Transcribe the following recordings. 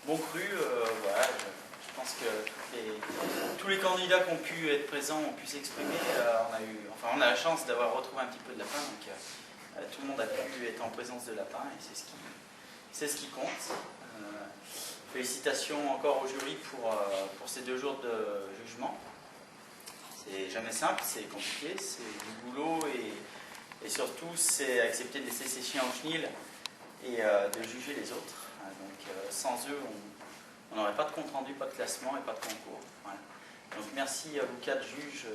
bon cru, voilà, je pense que tous les candidats qui ont pu être présents ont pu s'exprimer. On a la chance d'avoir retrouvé un petit peu de lapin, donc tout le monde a pu être en présence de lapin et c'est ce qui compte. Félicitations encore au jury pour ces 2 jours de jugement. C'est jamais simple, c'est compliqué, c'est du boulot et surtout c'est accepter de laisser ses chiens au chenil et de juger les autres. Donc sans eux, on n'aurait pas de compte rendu, pas de classement et pas de concours. Voilà. Donc merci à vous 4 juges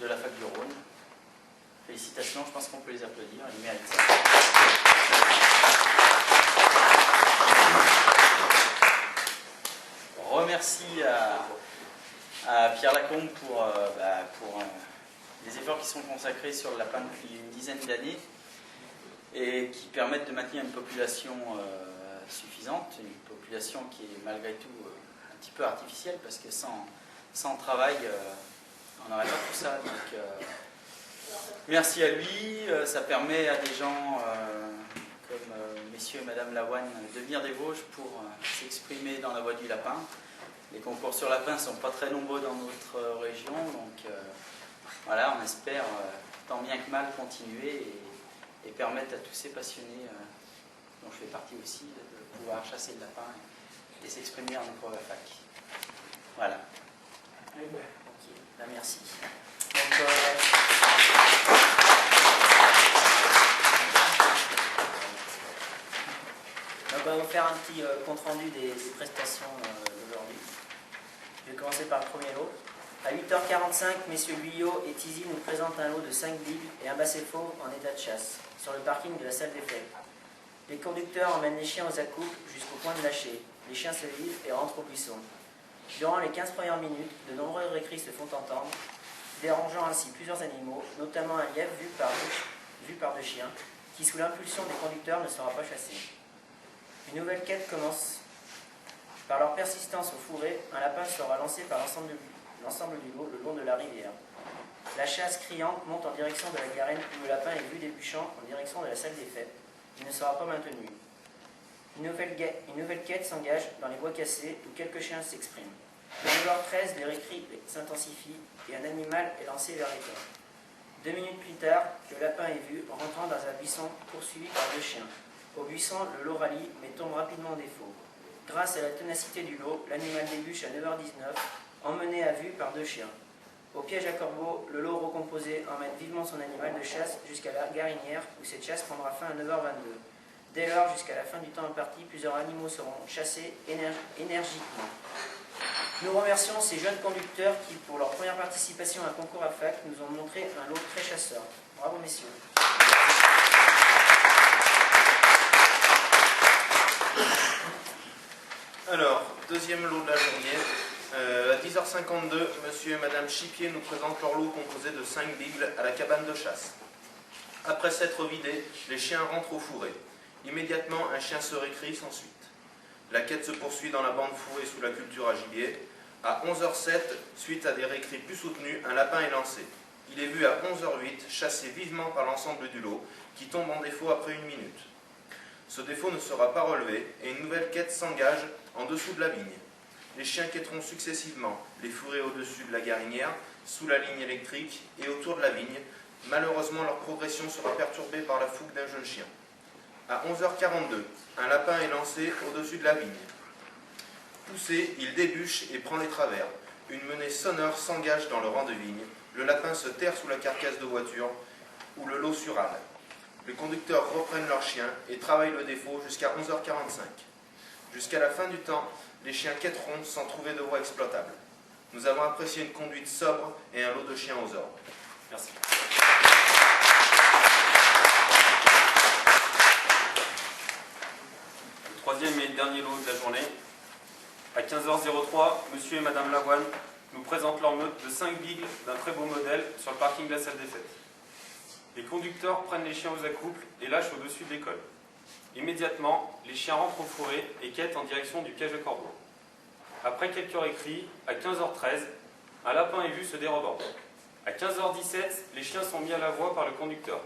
de la Fac du Rhône. Félicitations, je pense qu'on peut les applaudir, ils méritent ça. Remercie à Pierre Lacombe pour les efforts qui sont consacrés sur le lapin depuis une dizaine d'années et qui permettent de maintenir une population suffisante, une population qui est malgré tout un petit peu artificielle parce que sans travail, on n'aurait pas tout ça. Donc, merci à lui, ça permet à des gens comme messieurs et madame Lavoine de venir des Vosges pour s'exprimer dans la voie du lapin. Les concours sur lapin ne sont pas très nombreux dans notre région, donc voilà, on espère tant bien que mal continuer et permettre à tous ces passionnés, dont je fais partie aussi, de pouvoir chasser le lapin et s'exprimer en école à la fac. Voilà. Okay. Ben, merci. Donc, on va vous faire un petit compte rendu des prestations d'aujourd'hui. Je vais commencer par le premier lot. À 8h45, messieurs Guyot et Tizy nous présentent un lot de 5 bigles et un basset fauve en état de chasse, sur le parking de la salle des fêtes. Les conducteurs emmènent les chiens aux accouples jusqu'au point de lâcher. Les chiens se livrent et rentrent au buisson. Durant les 15 premières minutes, de nombreux récris se font entendre, dérangeant ainsi plusieurs animaux, notamment un lièvre vu par 2 chiens, qui sous l'impulsion des conducteurs ne sera pas chassé. Une nouvelle quête commence. Par leur persistance au fourré, un lapin sera lancé par l'ensemble du lot le long de la rivière. La chasse criante monte en direction de la garenne où le lapin est vu débuchant en direction de la salle des fêtes. Il ne sera pas maintenu. Une nouvelle quête s'engage dans les bois cassés où quelques chiens s'expriment. Vers 9h13, les récris s'intensifient et un animal est lancé vers les corps. 2 minutes plus tard, le lapin est vu rentrant dans un buisson poursuivi par 2 chiens. Au buisson, le lot rallie mais tombe rapidement en défaut. Grâce à la ténacité du lot, l'animal débouche à 9h19, emmené à vue par 2 chiens. Au piège à corbeau, le lot recomposé emmène vivement son animal de chasse jusqu'à la garinière où cette chasse prendra fin à 9h22. Dès lors, jusqu'à la fin du temps imparti, plusieurs animaux seront chassés énergiquement. Nous remercions ces jeunes conducteurs qui, pour leur première participation à un concours à fac, nous ont montré un lot très chasseur. Bravo messieurs. Alors, deuxième lot de la journée. À 10h52, monsieur et madame Chipier nous présentent leur lot composé de 5 bigles à la cabane de chasse. Après s'être vidés, les chiens rentrent au fourré. Immédiatement, un chien se récrie sans suite. La quête se poursuit dans la bande fourrée sous la culture à gibier. À 11h07, suite à des récris plus soutenus, un lapin est lancé. Il est vu à 11h08, chassé vivement par l'ensemble du lot, qui tombe en défaut après 1 minute. Ce défaut ne sera pas relevé et une nouvelle quête s'engage en dessous de la vigne. Les chiens quêteront successivement les fourrés au-dessus de la garinière, sous la ligne électrique et autour de la vigne. Malheureusement, leur progression sera perturbée par la fougue d'un jeune chien. À 11h42, un lapin est lancé au-dessus de la vigne. Poussé, il débûche et prend les travers. Une menée sonore s'engage dans le rang de vigne. Le lapin se terre sous la carcasse de voiture où le lot surale. Les conducteurs reprennent leurs chiens et travaillent le défaut jusqu'à 11h45. Jusqu'à la fin du temps, les chiens quêteront sans trouver de voie exploitable. Nous avons apprécié une conduite sobre et un lot de chiens aux ordres. Merci. Le troisième et dernier lot de la journée. À 15h03, monsieur et madame Lavoine nous présentent leur meute de 5 bigles d'un très beau modèle sur le parking de la salle des fêtes. Les conducteurs prennent les chiens aux accouples et lâchent au-dessus de l'école. Immédiatement, les chiens rentrent au fourré et quêtent en direction du piège à corbeau. Après quelques récris, à 15h13, un lapin est vu se dérobant. À 15h17, les chiens sont mis à la voie par le conducteur.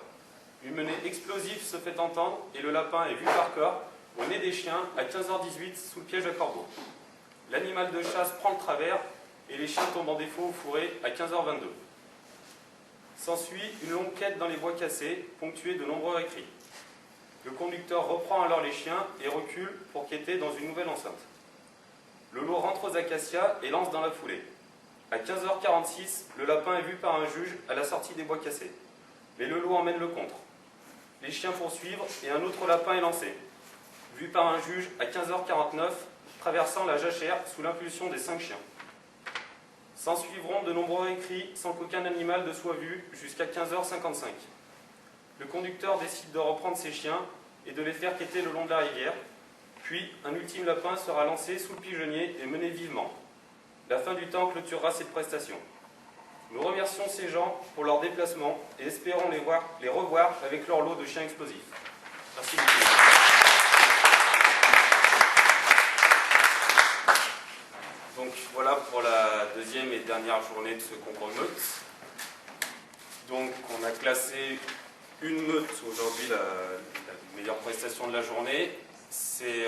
Une menée explosive se fait entendre et le lapin est vu par corps au nez des chiens à 15h18 sous le piège à corbeau. L'animal de chasse prend le travers et les chiens tombent en défaut au fourré à 15h22. S'ensuit une longue quête dans les bois cassés, ponctuée de nombreux récrits. Le conducteur reprend alors les chiens et recule pour quêter dans une nouvelle enceinte. Le lot rentre aux acacias et lance dans la foulée. À 15h46, le lapin est vu par un juge à la sortie des bois cassés. Mais le lot emmène le contre. Les chiens poursuivent et un autre lapin est lancé. Vu par un juge à 15h49, traversant la jachère sous l'impulsion des 5 chiens. S'en suivront de nombreux écrits sans qu'aucun animal ne soit vu jusqu'à 15h55. Le conducteur décide de reprendre ses chiens et de les faire quêter le long de la rivière. Puis, un ultime lapin sera lancé sous le pigeonnier et mené vivement. La fin du temps clôturera cette prestation. Nous remercions ces gens pour leur déplacement et espérons les revoir avec leur lot de chiens explosifs. Merci beaucoup. Donc voilà pour la deuxième et dernière journée de ce concours de meute. Donc on a classé une meute aujourd'hui, la meilleure prestation de la journée. C'est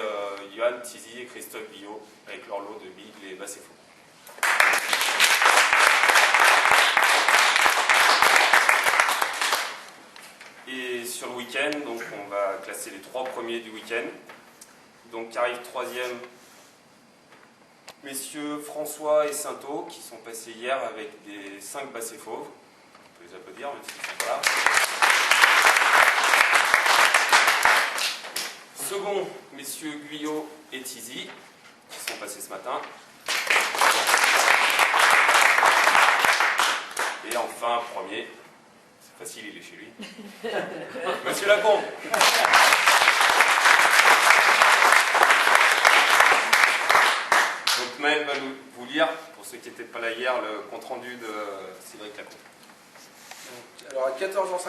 Johan Tizi et Christophe Billot avec leur lot de bigles et bassets faux. Et sur le week-end, donc on va classer les 3 premiers du week-end. Donc arrive troisième messieurs François et Sainteau qui sont passés hier avec des 5 bassets fauves. On peut les applaudir même s'ils ne sont pas là. Second, messieurs Guyot et Tizi qui sont passés ce matin. Et enfin, premier, c'est facile, il est chez lui. Monsieur Lacombe. Donc Maël va vous lire, pour ceux qui n'étaient pas là hier, le compte-rendu de Cédric Lacombe. Alors à 14h50,